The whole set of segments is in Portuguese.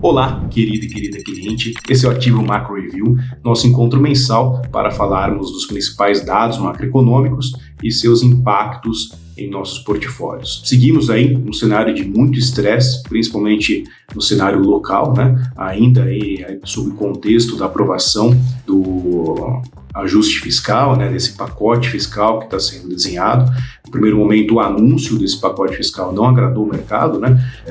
Olá, querido e querida cliente, esse é o Ativo Macro Review, nosso encontro mensal para falarmos dos principais dados macroeconômicos e seus impactos em nossos portfólios. Seguimos aí um cenário de muito estresse, principalmente no cenário local, ainda aí sob o contexto da aprovação do ajuste fiscal, desse pacote fiscal que está sendo desenhado. No primeiro momento, o anúncio desse pacote fiscal não agradou o mercado,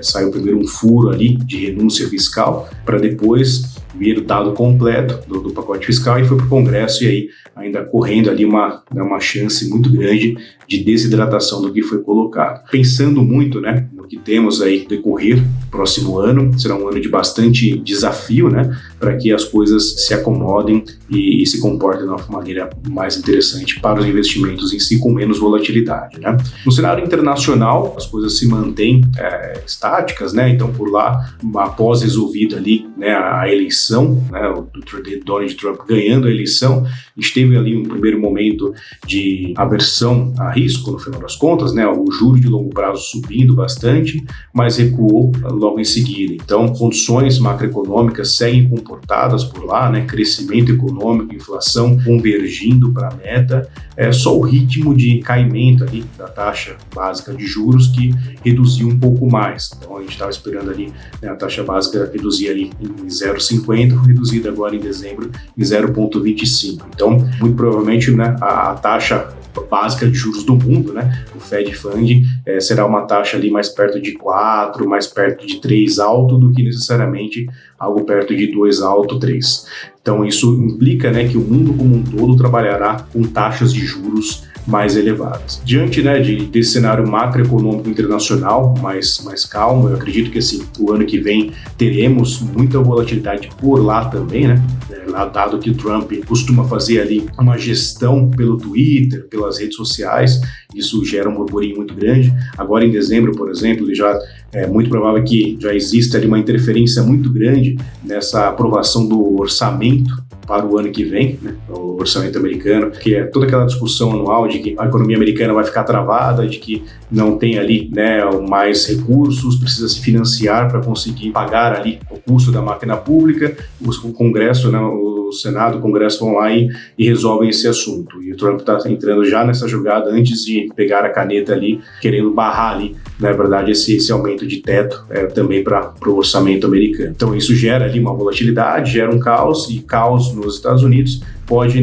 saiu primeiro um furo ali de renúncia fiscal, para depois vir o dado completo do pacote fiscal e foi para o Congresso e aí ainda correndo ali uma chance muito grande de desidratação do que foi colocado. Pensando muito no que temos aí decorrer próximo ano, será um ano de bastante desafio, para que as coisas se acomodem e se comportem de uma maneira mais interessante para os investimentos em si, com menos volatilidade. No cenário internacional, as coisas se mantêm estáticas, então por lá, após resolvida ali a eleição, o Donald Trump ganhando a eleição, a gente teve ali um primeiro momento de aversão a risco, no final das contas, o juro de longo prazo subindo bastante, mas recuou logo em seguida. Então, condições macroeconômicas seguem comportadas por lá, crescimento econômico, inflação convergindo para a meta, só o ritmo de caimento ali da taxa básica de juros que reduziu um pouco mais. Então, a gente estava esperando ali a taxa básica reduzir ali em 0,50, foi reduzida agora em dezembro em 0,25. Então, muito provavelmente a taxa básica de juros do mundo, o Fed Fund, será uma taxa ali mais perto de 4, mais perto de 3 alto do que necessariamente algo perto de 2 alto, 3. Então isso implica que o mundo como um todo trabalhará com taxas de juros mais elevadas. Diante desse cenário macroeconômico internacional mais calmo, eu acredito que o ano que vem teremos muita volatilidade por lá também, dado que o Trump costuma fazer ali uma gestão pelo Twitter, pelas redes sociais, isso gera um burburinho muito grande. Agora em dezembro, por exemplo, é muito provável que já exista ali uma interferência muito grande nessa aprovação do orçamento para o ano que vem, o orçamento americano, que é toda aquela discussão anual de que a economia americana vai ficar travada, de que não tem ali mais recursos, precisa se financiar para conseguir pagar ali o custo da máquina pública. O Congresso, o Senado, o Congresso vão lá e resolvem esse assunto. E o Trump está entrando já nessa jogada antes de pegar a caneta ali, querendo barrar ali, na verdade, esse aumento de teto também para o orçamento americano. Então isso gera ali uma volatilidade, gera um caos, e caos nos Estados Unidos pode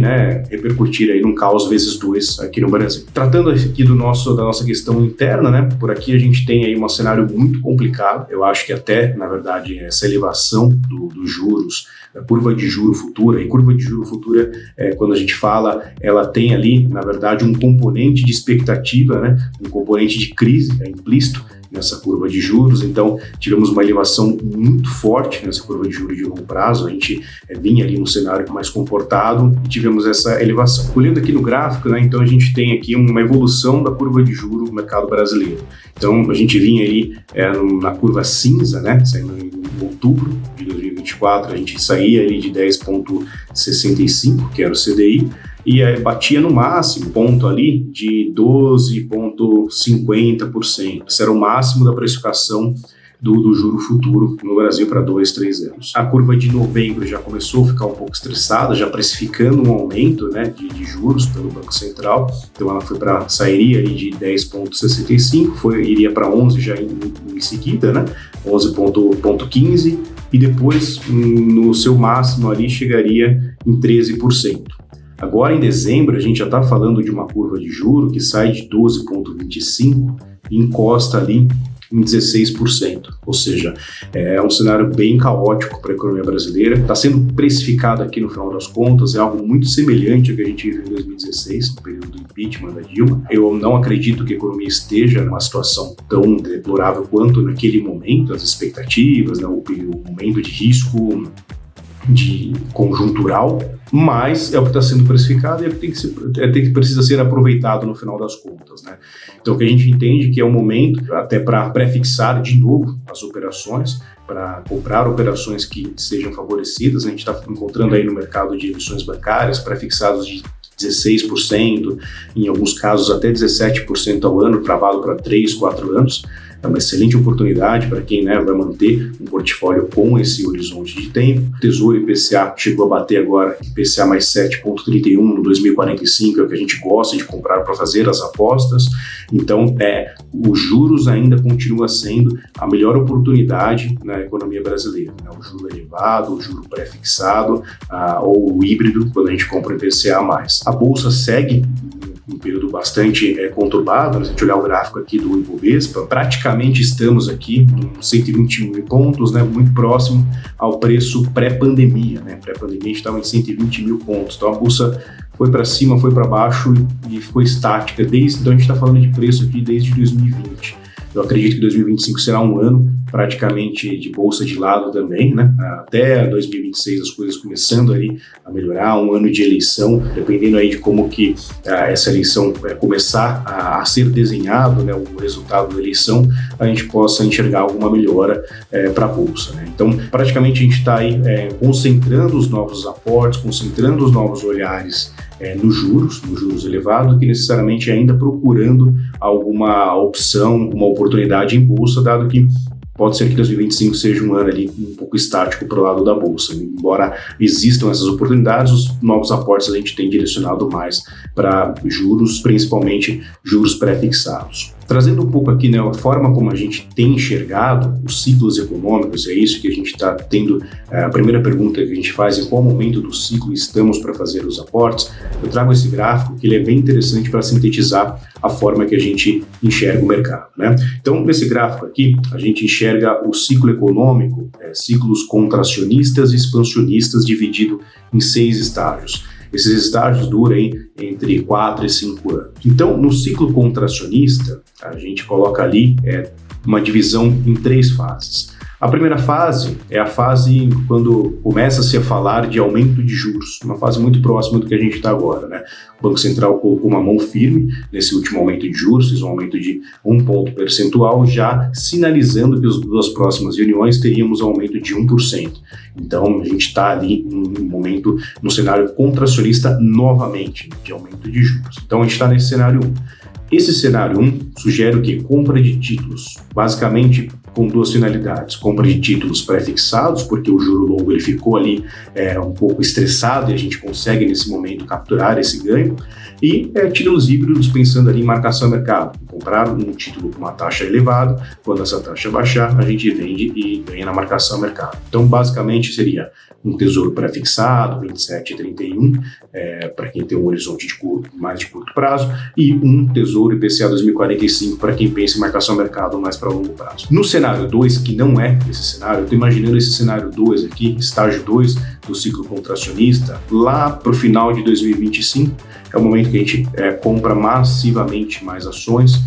repercutir aí num caos vezes 2 aqui no Brasil. Tratando aqui da nossa questão interna, por aqui a gente tem aí um cenário muito complicado. Eu acho que até, na verdade, essa elevação dos juros, da curva de juro futura, e curva de juro futura, quando a gente fala, ela tem ali, na verdade, um componente de expectativa, um componente de crise implícito nessa curva de juros. Então tivemos uma elevação muito forte nessa curva de juros de longo prazo, a gente vinha ali num cenário mais comportado e tivemos essa elevação. Olhando aqui no gráfico, então a gente tem aqui uma evolução da curva de juros no mercado brasileiro. Então a gente vinha ali na curva cinza, saindo em outubro de 2024, a gente saía ali de 10,65, que era o CDI, e batia no máximo ponto ali de 12,50%. Esse era o máximo da precificação do juro futuro no Brasil para 2-3 anos. A curva de novembro já começou a ficar um pouco estressada, já precificando um aumento de juros pelo Banco Central. Então ela sairia ali de 10,65, iria para 11 já em seguida, 11,15, e depois no seu máximo ali chegaria em 13%. Agora, em dezembro, a gente já está falando de uma curva de juro que sai de 12,25 e encosta ali em 16%. Ou seja, é um cenário bem caótico para a economia brasileira. Está sendo precificado aqui, no final das contas, é algo muito semelhante ao que a gente viu em 2016, no período do impeachment da Dilma. Eu não acredito que a economia esteja numa situação tão deplorável quanto naquele momento, as expectativas, o momento de risco conjuntural, mas é o que está sendo precificado e é o que precisa ser aproveitado no final das contas, Então, o que a gente entende que é um momento até para prefixar de novo as operações, para comprar operações que sejam favorecidas. A gente está encontrando aí no mercado de emissões bancárias prefixados de 16%, em alguns casos até 17% ao ano, travado para 3, 4 anos. é uma excelente oportunidade para quem vai manter um portfólio com esse horizonte de tempo. O Tesouro IPCA chegou a bater agora IPCA mais 7,31 no 2045, é o que a gente gosta de comprar para fazer as apostas. Então, os juros ainda continua sendo a melhor oportunidade na economia brasileira, né? O juro elevado, o juro pré-fixado ou o híbrido, quando a gente compra o IPCA+. A Bolsa segue um período bastante conturbado. Se a gente olhar o gráfico aqui do Ibovespa, praticamente estamos aqui em 120 mil pontos, né, muito próximo ao preço pré-pandemia. Né? Pré-pandemia a gente estava em 120 mil pontos, então a Bolsa foi para cima, foi para baixo e ficou estática. Então a gente está falando de preço aqui desde 2020. Eu acredito que 2025 será um ano praticamente de bolsa de lado também, né? Até 2026 as coisas começando aí a melhorar, um ano de eleição, dependendo aí de como que essa eleição começar a ser desenhado, né? O resultado da eleição, a gente possa enxergar alguma melhora para a bolsa, né? Então, praticamente a gente está aí concentrando os novos aportes, concentrando os novos olhares nos juros elevados, que necessariamente ainda procurando alguma opção, uma oportunidade em bolsa, dado que pode ser que 2025 seja um ano ali um pouco estático para o lado da bolsa. Embora existam essas oportunidades, os novos aportes a gente tem direcionado mais para juros, principalmente juros pré-fixados. Trazendo um pouco aqui, né, a forma como a gente tem enxergado os ciclos econômicos, é isso que a gente está tendo. A primeira pergunta que a gente faz: em qual momento do ciclo estamos para fazer os aportes? Eu trago esse gráfico que ele é bem interessante para sintetizar a forma que a gente enxerga o mercado, né? Então, nesse gráfico aqui, a gente enxerga o ciclo econômico, ciclos contracionistas e expansionistas, dividido em 6 estágios. Esses estágios duram entre 4 e 5 anos. Então, no ciclo contracionista, a gente coloca ali uma divisão em 3 fases. A primeira fase é a fase quando começa-se a falar de aumento de juros, uma fase muito próxima do que a gente está agora, né? O Banco Central colocou uma mão firme nesse último aumento de juros, fez um aumento de 1 ponto percentual, já sinalizando que as 2 próximas reuniões teríamos um aumento de 1%. Então, a gente está ali num momento, no cenário contracionista novamente, de aumento de juros. Então, a gente está nesse cenário 1. Esse cenário 1 sugere o quê? Compra de títulos, basicamente com 2 finalidades: compra de títulos pré-fixados, porque o juro longo ele ficou ali um pouco estressado e a gente consegue nesse momento capturar esse ganho, e títulos híbridos, pensando ali em marcação a mercado, comprar um título com uma taxa elevada, quando essa taxa baixar, a gente vende e ganha na marcação a mercado. Então, basicamente seria um tesouro pré-fixado, 27 e 31, para quem tem um horizonte mais de curto prazo, e um tesouro IPCA 2045 para quem pensa em marcação a mercado mais para longo prazo. No cenário 2, que não é esse cenário, eu estou imaginando esse cenário 2 aqui, estágio 2 do ciclo contracionista, lá para o final de 2025, é o momento que a gente compra massivamente mais ações,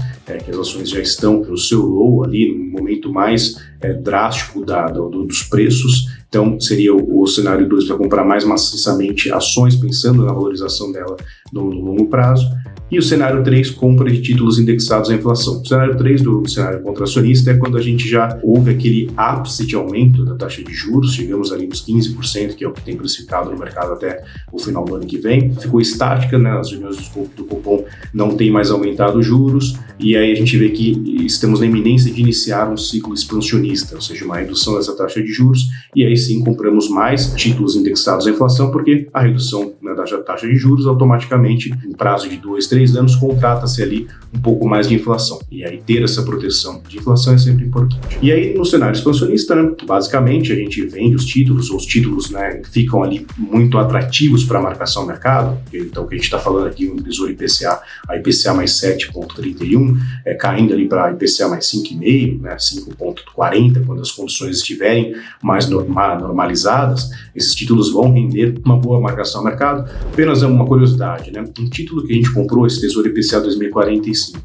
que as ações já estão no seu low ali, no momento mais drástico dos preços. Então, seria o cenário 2 para comprar mais maciçamente ações, pensando na valorização dela no longo prazo. E o cenário 3, compra de títulos indexados à inflação. O cenário 3 do cenário contracionista é quando a gente já houve aquele ápice de aumento da taxa de juros, chegamos ali nos 15%, que é o que tem precificado no mercado até o final do ano que vem. Ficou estática, né? As reuniões do Copom não tem mais aumentado os juros, e aí a gente vê que estamos na iminência de iniciar um ciclo expansionista, ou seja, uma redução dessa taxa de juros, e aí sim compramos mais títulos indexados à inflação, porque a redução da taxa de juros automaticamente, em prazo de 2-3 anos, contrata-se ali um pouco mais de inflação. E aí ter essa proteção de inflação é sempre importante. E aí no cenário expansionista, né, basicamente a gente vende os títulos, ou os títulos, né, ficam ali muito atrativos para a marcação ao mercado. Então o que a gente está falando aqui, um tesouro IPCA, a IPCA mais 7,31, caindo ali para IPCA mais 5,5, né, 5,40, quando as condições estiverem mais normalizadas, esses títulos vão render uma boa marcação ao mercado. Apenas uma curiosidade, né, um título que a gente comprou, esse Tesouro IPCA 2045,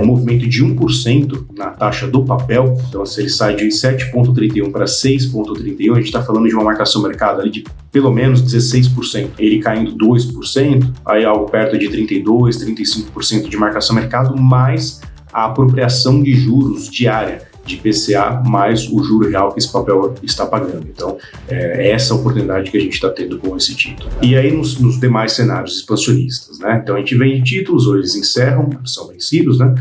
um movimento de 1% na taxa do papel. Então, se ele sai de 7,31 para 6,31, a gente está falando de uma marcação mercado ali de pelo menos 16%. Ele caindo 2%, aí algo perto de 32%, 35% de marcação mercado, mais a apropriação de juros diária, de IPCA mais o juro real que esse papel está pagando. Então, é essa a oportunidade que a gente está tendo com esse título. E aí, nos demais cenários expansionistas, né? Então, a gente vende títulos, ou eles encerram, são vencidos, né?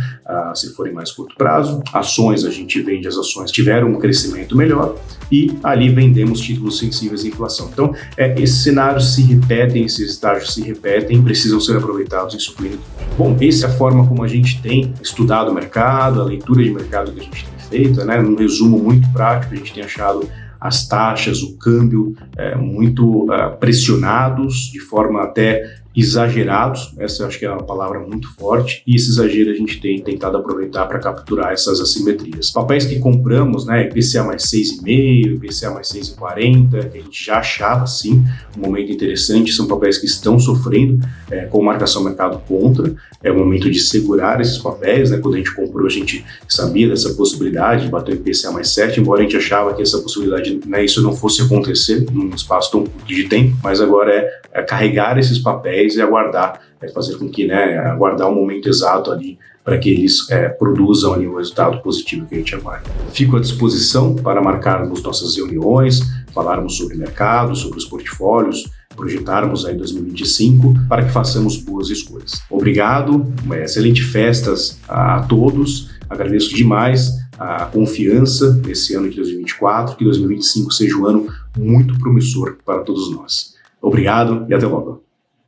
Se forem mais curto prazo. Ações, a gente vende as ações que tiveram um crescimento melhor e ali vendemos títulos sensíveis à inflação. Então, esses cenários se repetem, esses estágios se repetem, precisam ser aproveitados em suprindo. Bom, essa é a forma como a gente tem estudado o mercado, a leitura de mercado que a gente tem feito, né? Num resumo muito prático, a gente tem achado as taxas, o câmbio muito pressionados, de forma até exagerados, essa eu acho que é uma palavra muito forte, e esse exagero a gente tem tentado aproveitar para capturar essas assimetrias. Papéis que compramos, né, IPCA mais 6,5, IPCA mais 6,40, que a gente já achava, sim, um momento interessante, são papéis que estão sofrendo com marcação mercado contra, é o momento de segurar esses papéis, né, quando a gente comprou a gente sabia dessa possibilidade de bater o IPCA mais 7, embora a gente achava que essa possibilidade, né, isso não fosse acontecer num espaço tão curto de tempo, mas agora é carregar esses papéis e aguardar, fazer com que, aguardar o momento exato ali para que eles produzam ali o resultado positivo que a gente aguarda. Fico à disposição para marcarmos nossas reuniões, falarmos sobre o mercado, sobre os portfólios, projetarmos aí 2025 para que façamos boas escolhas. Obrigado, excelente festas a todos, agradeço demais a confiança nesse ano de 2024, que 2025 seja um ano muito promissor para todos nós. Obrigado e até logo.